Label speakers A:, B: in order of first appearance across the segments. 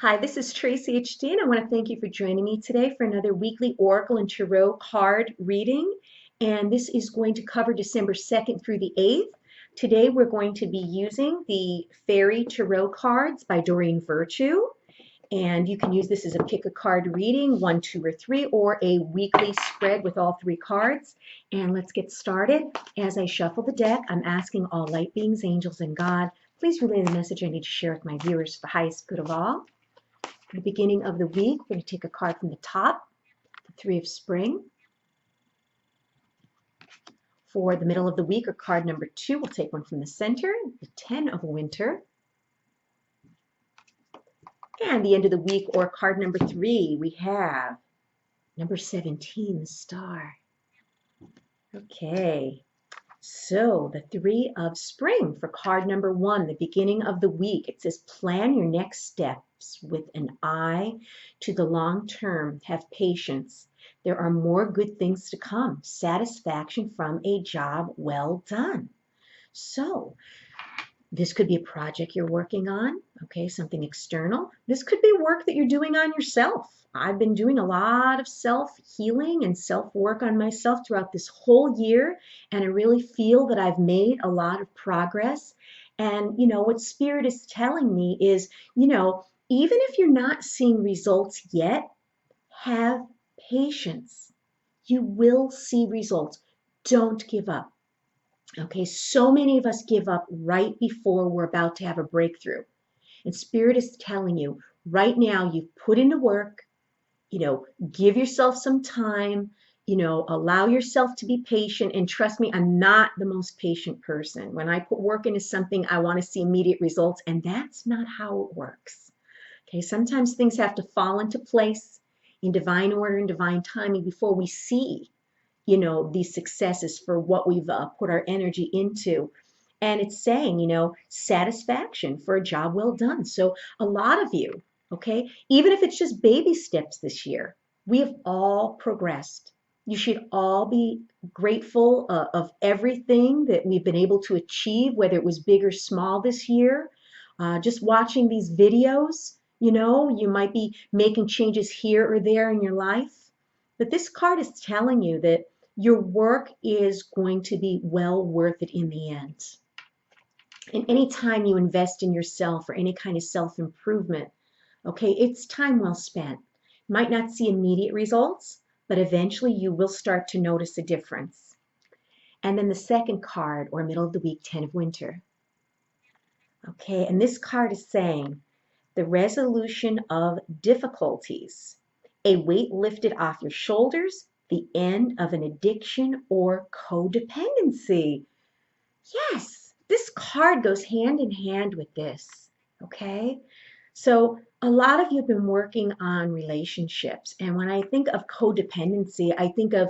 A: Hi, this is Tracy HD, and I want to thank you for joining me today for another weekly Oracle and Tarot card reading. And this is going to cover December 2nd through the 8th. Today we're going to be using the Fairy Tarot cards by Doreen Virtue. And you can use this as a pick a card reading, 1, 2, or 3, or a weekly spread with all 3 cards. And let's get started. As I shuffle the deck, I'm asking all light beings, angels, and God, please relay the message I need to share with my viewers for the highest good of all. For the beginning of the week, we're going to take a card from the top, the Three of Spring. For the middle of the week, or card number 2, we'll take one from the center, the Ten of Winter. And the end of the week, or card number 3, we have number 17, the Star. Okay, so the Three of Spring for card number 1, the beginning of the week. It says, plan your next steps with an eye to the long term. Have patience. There are more good things to come. Satisfaction from a job well done. So this could be a project you're working on, okay, something external. This could be work that you're doing on yourself. I've been doing a lot of self-healing and self-work on myself throughout this whole year, and I really feel that I've made a lot of progress. And, what Spirit is telling me is, even if you're not seeing results yet, have patience. You will see results. Don't give up. Okay, so many of us give up right before we're about to have a breakthrough. And Spirit is telling you, right now, you've put in the work, give yourself some time, allow yourself to be patient. And trust me, I'm not the most patient person. When I put work into something, I want to see immediate results, and that's not how it works. Okay, sometimes things have to fall into place in divine order and divine timing before we see these successes for what we've put our energy into. And it's saying, satisfaction for a job well done. So a lot of you, okay, even if it's just baby steps this year, we have all progressed. You should all be grateful of everything that we've been able to achieve, whether it was big or small this year. Just watching these videos, you might be making changes here or there in your life. But this card is telling you that your work is going to be well worth it in the end. And anytime you invest in yourself or any kind of self-improvement, okay, it's time well spent. You might not see immediate results, but eventually you will start to notice a difference. And then the second card, or middle of the week, Ten of Winter. Okay, and this card is saying the resolution of difficulties, a weight lifted off your shoulders, the end of an addiction or codependency. Yes, this card goes hand in hand with this, okay? So a lot of you have been working on relationships. And when I think of codependency, I think of,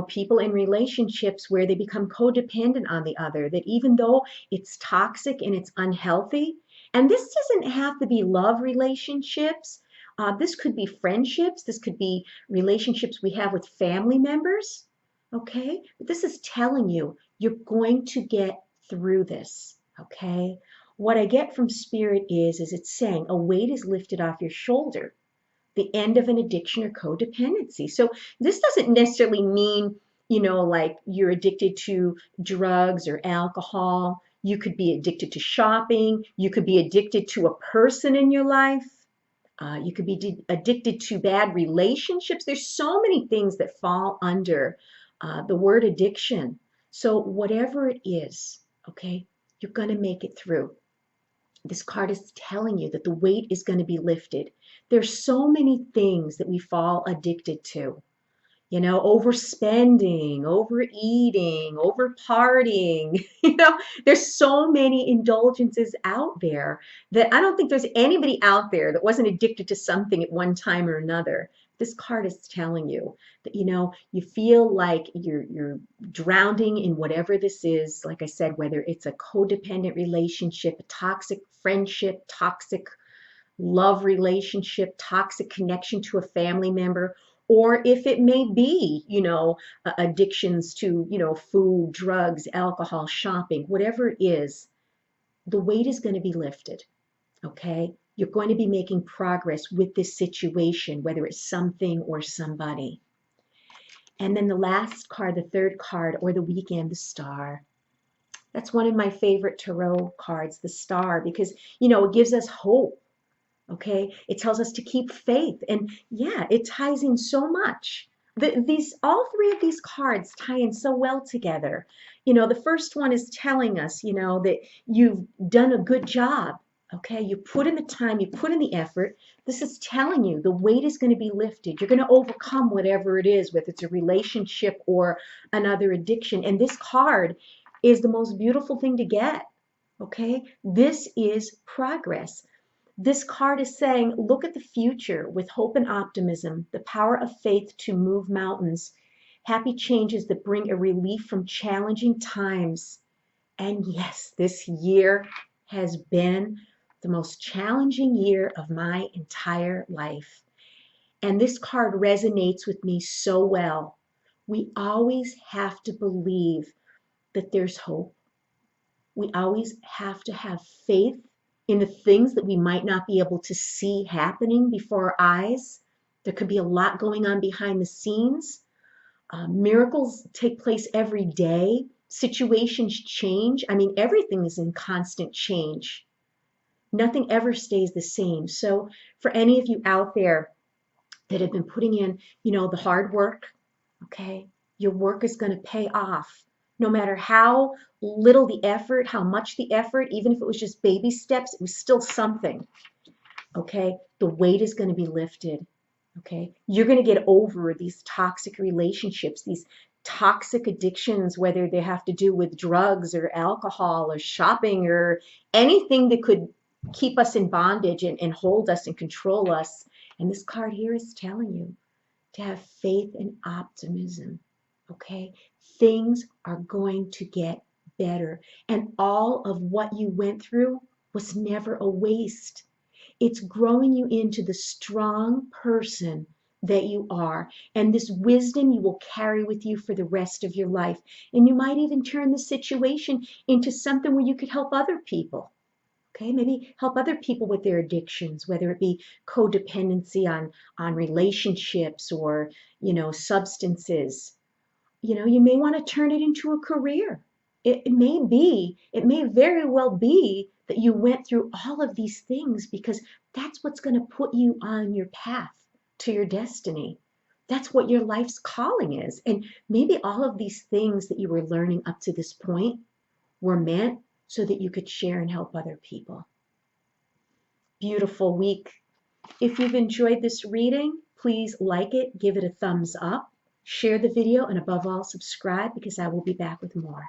A: people in relationships where they become codependent on the other, that even though it's toxic and it's unhealthy, and this doesn't have to be love relationships. This could be friendships. This could be relationships we have with family members. Okay? But this is telling you you're going to get through this. Okay? What I get from Spirit is it's saying a weight is lifted off your shoulder, the end of an addiction or codependency. So this doesn't necessarily mean, like you're addicted to drugs or alcohol. You could be addicted to shopping. You could be addicted to a person in your life. You could be addicted to bad relationships. There's so many things that fall under the word addiction. So whatever it is, okay, you're going to make it through. This card is telling you that the weight is going to be lifted. There's so many things that we fall addicted to. Overspending, overeating, over partying. There's so many indulgences out there that I don't think there's anybody out there that wasn't addicted to something at one time or another. This card is telling you that, you feel like you're drowning in whatever this is. Like I said, whether it's a codependent relationship, a toxic friendship, toxic love relationship, toxic connection to a family member, or if it may be, addictions to, food, drugs, alcohol, shopping, whatever it is, the weight is going to be lifted. Okay? You're going to be making progress with this situation, whether it's something or somebody. And then the last card, the third card, or the weekend, the star. That's one of my favorite tarot cards, the star, because, it gives us hope. Okay, it tells us to keep faith, and yeah, it ties in so much. All three of these cards tie in so well together. The first one is telling us, that you've done a good job. Okay, you put in the time, you put in the effort. This is telling you the weight is going to be lifted. You're going to overcome whatever it is, whether it's a relationship or another addiction. And this card is the most beautiful thing to get. Okay, this is progress. This card is saying, look at the future with hope and optimism, the power of faith to move mountains, happy changes that bring a relief from challenging times. And yes, this year has been the most challenging year of my entire life. And this card resonates with me so well. We always have to believe that there's hope. We always have to have faith in the things that we might not be able to see happening before our eyes. There could be a lot going on behind the scenes. Miracles take place every day. Situations change. I mean, everything is in constant change. Nothing ever stays the same. So for any of you out there that have been putting in, the hard work, okay, your work is going to pay off. No matter how little the effort, how much the effort, even if it was just baby steps, it was still something. Okay, the weight is going to be lifted. Okay, you're going to get over these toxic relationships, these toxic addictions, whether they have to do with drugs or alcohol or shopping or anything that could keep us in bondage and hold us and control us. And this card here is telling you to have faith and optimism. Okay, things are going to get better. And all of what you went through was never a waste. It's growing you into the strong person that you are. And this wisdom you will carry with you for the rest of your life. And you might even turn the situation into something where you could help other people. Okay, maybe help other people with their addictions, whether it be codependency on relationships or, substances. You may want to turn it into a career. It may very well be that you went through all of these things because that's what's going to put you on your path to your destiny. That's what your life's calling is. And maybe all of these things that you were learning up to this point were meant so that you could share and help other people. Beautiful week. If you've enjoyed this reading, please like it, give it a thumbs up, share the video, and above all, subscribe because I will be back with more.